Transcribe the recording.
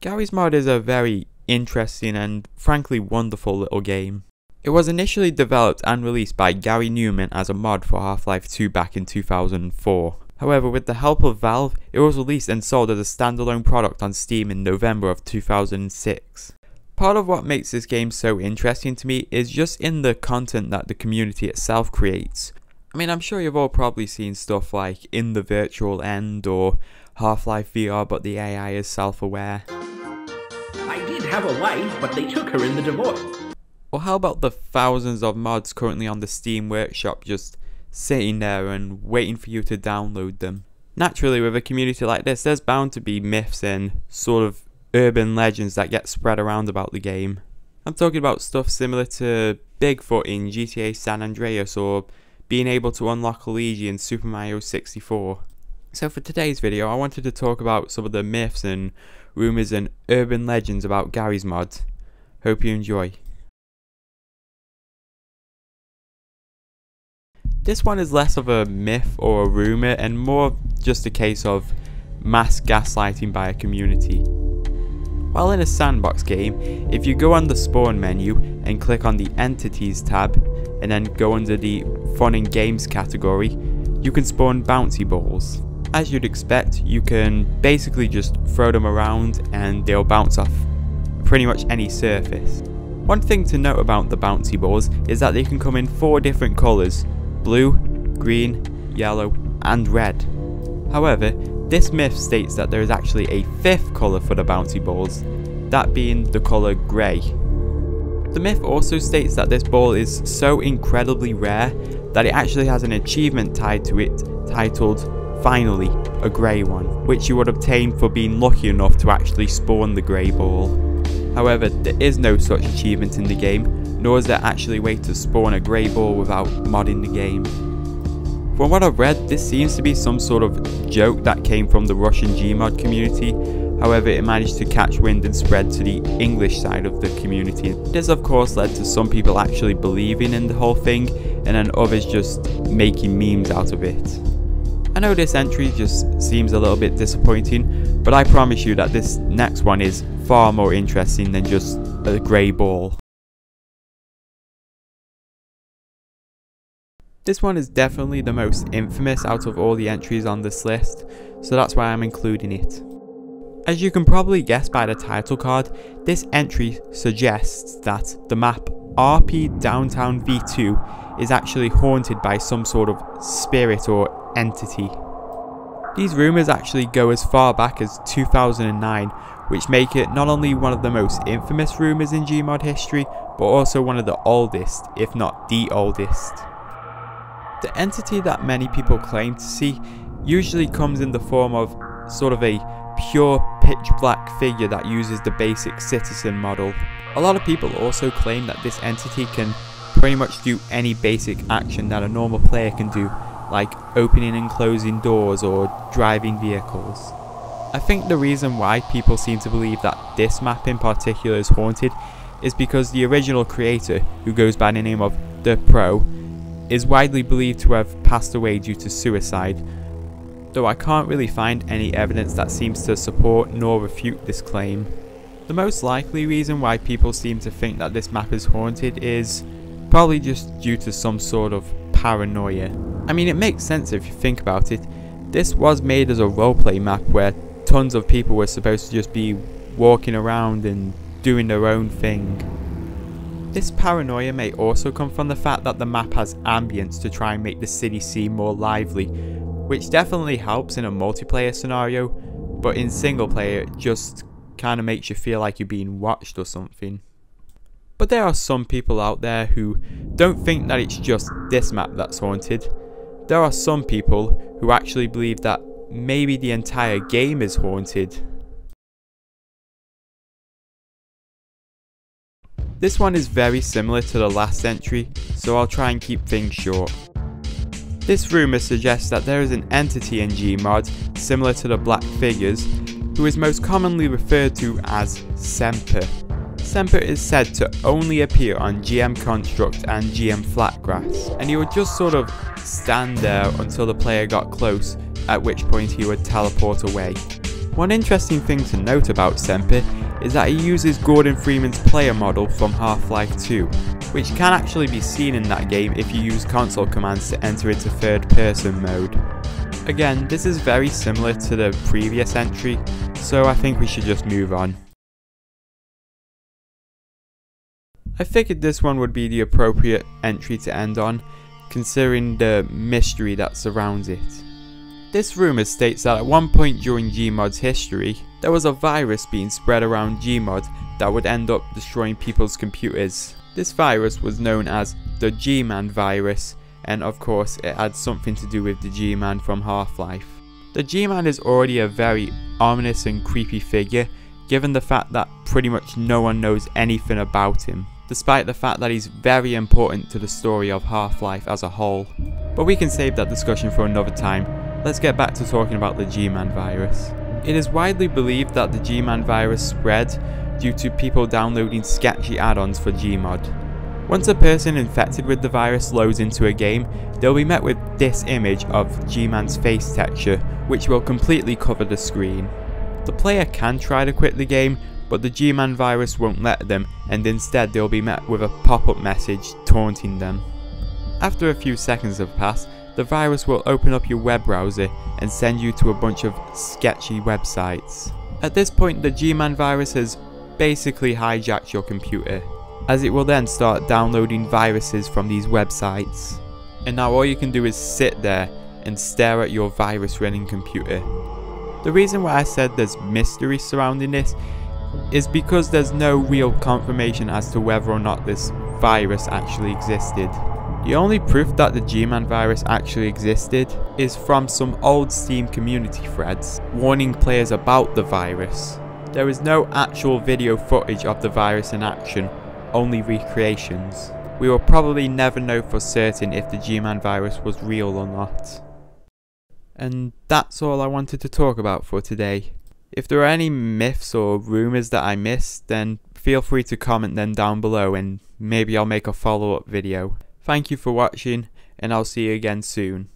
Garry's Mod is a very interesting and frankly wonderful little game. It was initially developed and released by Garry Newman as a mod for Half-Life 2 back in 2004. However, with the help of Valve, it was released and sold as a standalone product on Steam in November of 2006. Part of what makes this game so interesting to me is just in the content that the community itself creates. I mean, I'm sure you've all probably seen stuff like In the Virtual End or Half-Life VR, but the AI is self-aware. I did have a wife, but they took her in the divorce. Or how about the thousands of mods currently on the Steam Workshop just sitting there and waiting for you to download them? Naturally, with a community like this, there's bound to be myths and sort of urban legends that get spread around about the game. I'm talking about stuff similar to Bigfoot in GTA San Andreas or being able to unlock Luigi in Super Mario 64. So for today's video, I wanted to talk about some of the myths and rumours and urban legends about Garry's Mod. Hope you enjoy. This one is less of a myth or a rumour and more just a case of mass gaslighting by a community. While in a sandbox game, if you go on the spawn menu and click on the Entities tab and then go under the Fun and Games category, you can spawn bouncy balls. As you'd expect, you can basically just throw them around and they'll bounce off pretty much any surface. One thing to note about the bouncy balls is that they can come in 4 different colours: blue, green, yellow and red. However, this myth states that there is actually a 5th colour for the bouncy balls, that being the colour grey. The myth also states that this ball is so incredibly rare that it actually has an achievement tied to it titled Finally, a grey one, which you would obtain for being lucky enough to actually spawn the grey ball. However, there is no such achievement in the game, nor is there actually a way to spawn a grey ball without modding the game. From what I've read, this seems to be some sort of joke that came from the Russian Gmod community. However, it managed to catch wind and spread to the English side of the community. This of course led to some people actually believing in the whole thing, and then others just making memes out of it. I know this entry just seems a little bit disappointing, but I promise you that this next one is far more interesting than just a grey ball. This one is definitely the most infamous out of all the entries on this list, so that's why I'm including it. As you can probably guess by the title card, this entry suggests that the map RP Downtown V2 is actually haunted by some sort of spirit or entity. These rumours actually go as far back as 2009, which make it not only one of the most infamous rumours in Gmod history, but also one of the oldest, if not the oldest. The entity that many people claim to see usually comes in the form of sort of a pure pitch black figure that uses the basic citizen model. A lot of people also claim that this entity can pretty much do any basic action that a normal player can do, like opening and closing doors or driving vehicles. I think the reason why people seem to believe that this map in particular is haunted is because the original creator, who goes by the name of The Pro, is widely believed to have passed away due to suicide, though I can't really find any evidence that seems to support nor refute this claim. The most likely reason why people seem to think that this map is haunted is probably just due to some sort of paranoia. I mean, it makes sense if you think about it. This was made as a roleplay map where tons of people were supposed to just be walking around and doing their own thing. This paranoia may also come from the fact that the map has ambience to try and make the city seem more lively, which definitely helps in a multiplayer scenario, but in single player it just kind of makes you feel like you're being watched or something. But there are some people out there who don't think that it's just this map that's haunted. There are some people who actually believe that maybe the entire game is haunted. This one is very similar to the last entry, so I'll try and keep things short. This rumour suggests that there is an entity in Gmod, similar to the Black Figures, who is most commonly referred to as Semper. Semper is said to only appear on GM Construct and GM Flatgrass, and he would just sort of stand there until the player got close, at which point he would teleport away. One interesting thing to note about Semper is that he uses Gordon Freeman's player model from Half-Life 2, which can actually be seen in that game if you use console commands to enter into third-person mode. Again, this is very similar to the previous entry, so I think we should just move on. I figured this one would be the appropriate entry to end on, considering the mystery that surrounds it. This rumour states that at one point during Gmod's history, there was a virus being spread around Gmod that would end up destroying people's computers. This virus was known as the G-Man virus, and of course it had something to do with the G-Man from Half-Life. The G-Man is already a very ominous and creepy figure, given the fact that pretty much no one knows anything about him, despite the fact that he's very important to the story of Half-Life as a whole. But we can save that discussion for another time. Let's get back to talking about the G-Man virus. It is widely believed that the G-Man virus spread due to people downloading sketchy add-ons for Gmod. Once a person infected with the virus loads into a game, they'll be met with this image of G-Man's face texture, which will completely cover the screen. The player can try to quit the game, but the G-Man virus won't let them, and instead they'll be met with a pop-up message taunting them. After a few seconds have passed, the virus will open up your web browser and send you to a bunch of sketchy websites. At this point, the G-Man virus has basically hijacked your computer, as it will then start downloading viruses from these websites. And now all you can do is sit there and stare at your virus running computer. The reason why I said there's mystery surrounding this is because there's no real confirmation as to whether or not this virus actually existed. The only proof that the G-Man virus actually existed is from some old Steam community threads warning players about the virus. There is no actual video footage of the virus in action, only recreations. We will probably never know for certain if the G-Man virus was real or not. And that's all I wanted to talk about for today. If there are any myths or rumours that I missed, then feel free to comment them down below and maybe I'll make a follow-up video. Thank you for watching, and I'll see you again soon.